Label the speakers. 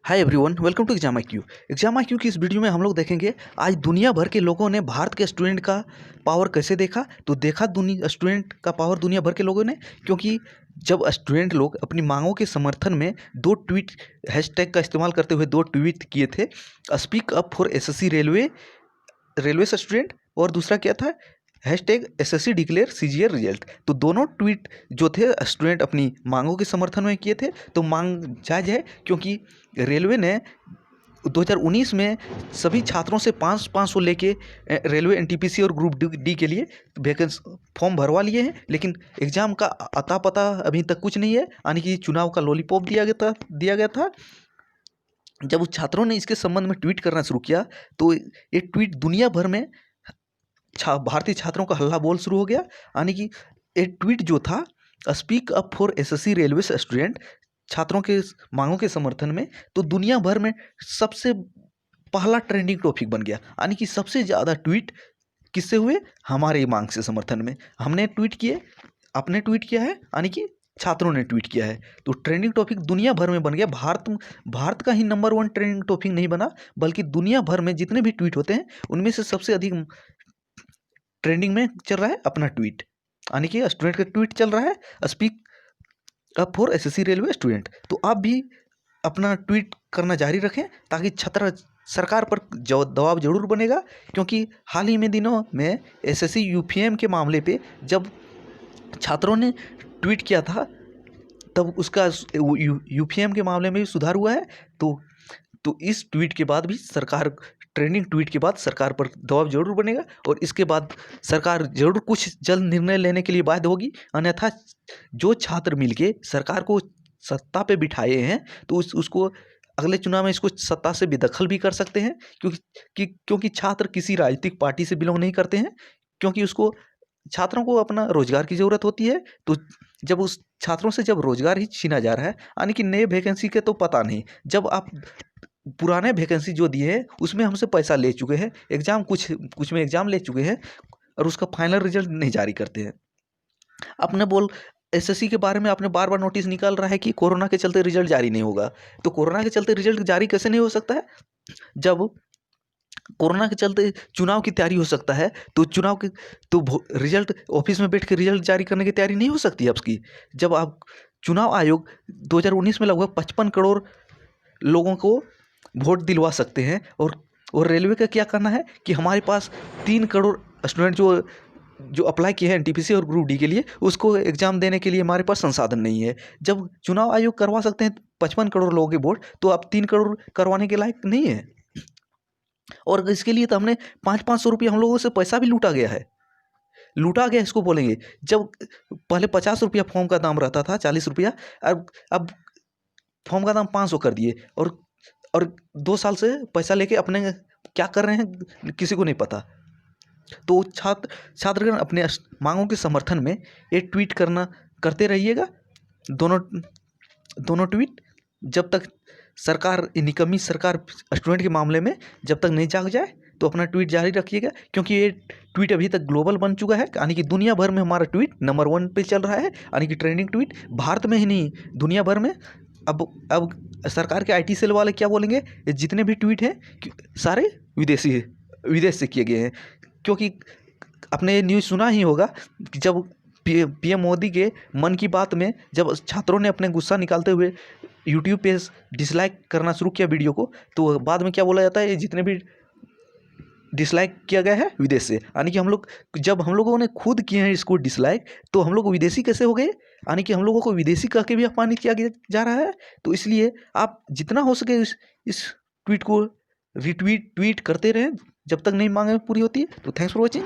Speaker 1: Hi everyone, welcome to exam IQ। Exam IQ की इस video में हम लोग देखेंगे आज दुनिया भर के लोगों ने भारत के स्टूडेंट का पावर कैसे देखा। तो देखा दुनिया स्टूडेंट का पावर दुनिया भर के लोगों ने, क्योंकि जब स्टूडेंट लोग अपनी मांगों के समर्थन में दो ट्वीट हैशटैग का इस्तेमाल करते हुए दो ट्वीट किए थे, speak up for SSC railway student, और दूसरा क्या था, hashtag SSC declare CGL result. तो दोनों ट्वीट जो थे स्टूडेंट अपनी मांगों के समर्थन में किए थे। तो मांग जायज़ है, क्योंकि रेलवे ने 2019 में सभी छात्रों से 500 लेके रेलवे NTPC और ग्रुप डी के लिए वैकेंसी फॉर्म भरवा लिए हैं, लेकिन एग्ज़ाम का अता पता अभी तक कुछ नहीं है। यानी कि चुनाव का लॉलीपॉप दिया गया था। जब उस छात्रों ने इसके संबंध में ट्वीट करना शुरू किया, तो ये ट्वीट दुनिया भर में भारतीय छात्रों का हल्ला बोल शुरू हो गया। यानी कि ये ट्वीट जो था, speak up for SSC railway student, छात्रों के मांगों के समर्थन में, तो दुनिया भर में सबसे पहला ट्रेंडिंग टॉपिक बन गया। यानी कि सबसे ज़्यादा ट्वीट किससे हुए, हमारे मांग से समर्थन में। हमने ट्वीट किए, आपने ट्वीट किया है, यानी कि छात्रों ने ट्वीट किया है। तो ट्रेंडिंग टॉपिक दुनिया भर में बन गया। भारत का ही नंबर 1 ट्रेंडिंग टॉपिक नहीं बना, बल्कि दुनिया भर में जितने भी ट्वीट होते हैं उनमें से सबसे अधिक ट्रेंडिंग में चल रहा है अपना ट्वीट। यानी कि स्टूडेंट का ट्वीट चल रहा है, speak up for SSC railway student. तो आप भी अपना ट्वीट करना जारी रखें, ताकि सरकार पर दबाव जरूर बनेगा। क्योंकि हाल ही में दिनों में SSC UPM के मामले पे जब छात्रों ने ट्वीट किया था, तब उसका UPM के मामले में भी सुधार हुआ है। तो इस ट्वीट के बाद भी ट्रेंडिंग ट्वीट के बाद सरकार पर दबाव जरूर बनेगा, और इसके बाद सरकार जरूर कुछ जल्द निर्णय लेने के लिए बाध्य होगी। अन्यथा जो छात्र मिलके सरकार को सत्ता पे बिठाए हैं, तो उसको अगले चुनाव में इसको सत्ता से बेदखल भी कर सकते हैं। क्योंकि छात्र किसी राजनीतिक पार्टी से बिलोंग नहीं करते हैं, क्योंकि उसको छात्रों को अपना रोजगार की ज़रूरत होती है। तो जब उस छात्रों से जब रोजगार ही छीना जा रहा है, यानी कि नए वैकेंसी के तो पता नहीं, जब आप पुराने वैकेंसी जो दिए हैं उसमें हमसे पैसा ले चुके हैं, कुछ में एग्ज़ाम ले चुके हैं, और उसका फाइनल रिजल्ट नहीं जारी करते हैं। आपने SSC के बारे में आपने बार बार नोटिस निकाल रहा है कि कोरोना के चलते रिजल्ट जारी नहीं होगा। तो कोरोना के चलते रिजल्ट जारी कैसे नहीं हो सकता है, जब कोरोना के चलते चुनाव की तैयारी हो सकता है। तो रिजल्ट ऑफिस में बैठ के रिजल्ट जारी करने की तैयारी नहीं हो सकती है आपकी। जब आप चुनाव आयोग 2019 में लगभग 55 करोड़ लोगों को वोट दिलवा सकते हैं, और रेलवे का क्या करना है कि हमारे पास 3 करोड़ स्टूडेंट जो अप्लाई किए हैं NTPC और ग्रुप डी के लिए, उसको एग्ज़ाम देने के लिए हमारे पास संसाधन नहीं है। जब चुनाव आयोग करवा सकते हैं 55 करोड़ लोगों के वोट, तो आप 3 करोड़ करवाने के लायक नहीं है। और इसके लिए तो हमने 500 रुपये हम लोगों से पैसा भी लूटा गया इसको बोलेंगे। जब पहले 50 रुपया फॉर्म का दाम रहता था, 40 रुपया, अब फॉर्म का दाम 500 कर दिए, और 2 साल से पैसा लेके अपने क्या कर रहे हैं किसी को नहीं पता। तो छात्रगण अपने मांगों के समर्थन में ये ट्वीट करते रहिएगा। दोनों ट्वीट, जब तक निकम्मी सरकार स्टूडेंट के मामले में जब तक नहीं जाग जाए, तो अपना ट्वीट जारी रखिएगा। क्योंकि ये ट्वीट अभी तक ग्लोबल बन चुका है, यानी कि दुनिया भर में हमारा ट्वीट नंबर 1 पे चल रहा है। यानी कि ट्रेंडिंग ट्वीट भारत में ही नहीं, दुनिया भर में। अब सरकार के IT सेल वाले क्या बोलेंगे, ये जितने भी ट्वीट हैं सारे विदेश से किए गए हैं। क्योंकि आपने ये न्यूज़ सुना ही होगा कि जब PM मोदी के मन की बात में जब छात्रों ने अपने गुस्सा निकालते हुए यूट्यूब पे डिसलाइक करना शुरू किया वीडियो को, तो बाद में क्या बोला जाता है, ये जितने भी डिसलाइक किया गया है विदेश से। यानी कि जब हम लोगों ने खुद किए हैं इसको डिसलाइक, तो हम लोग विदेशी कैसे हो गए। यानी कि हम लोगों को विदेशी कह के भी अपमानित किया जा रहा है। तो इसलिए आप जितना हो सके इस ट्वीट को ट्वीट करते रहें, जब तक नई मांगें पूरी होती है। तो थैंक्स फॉर वॉचिंग।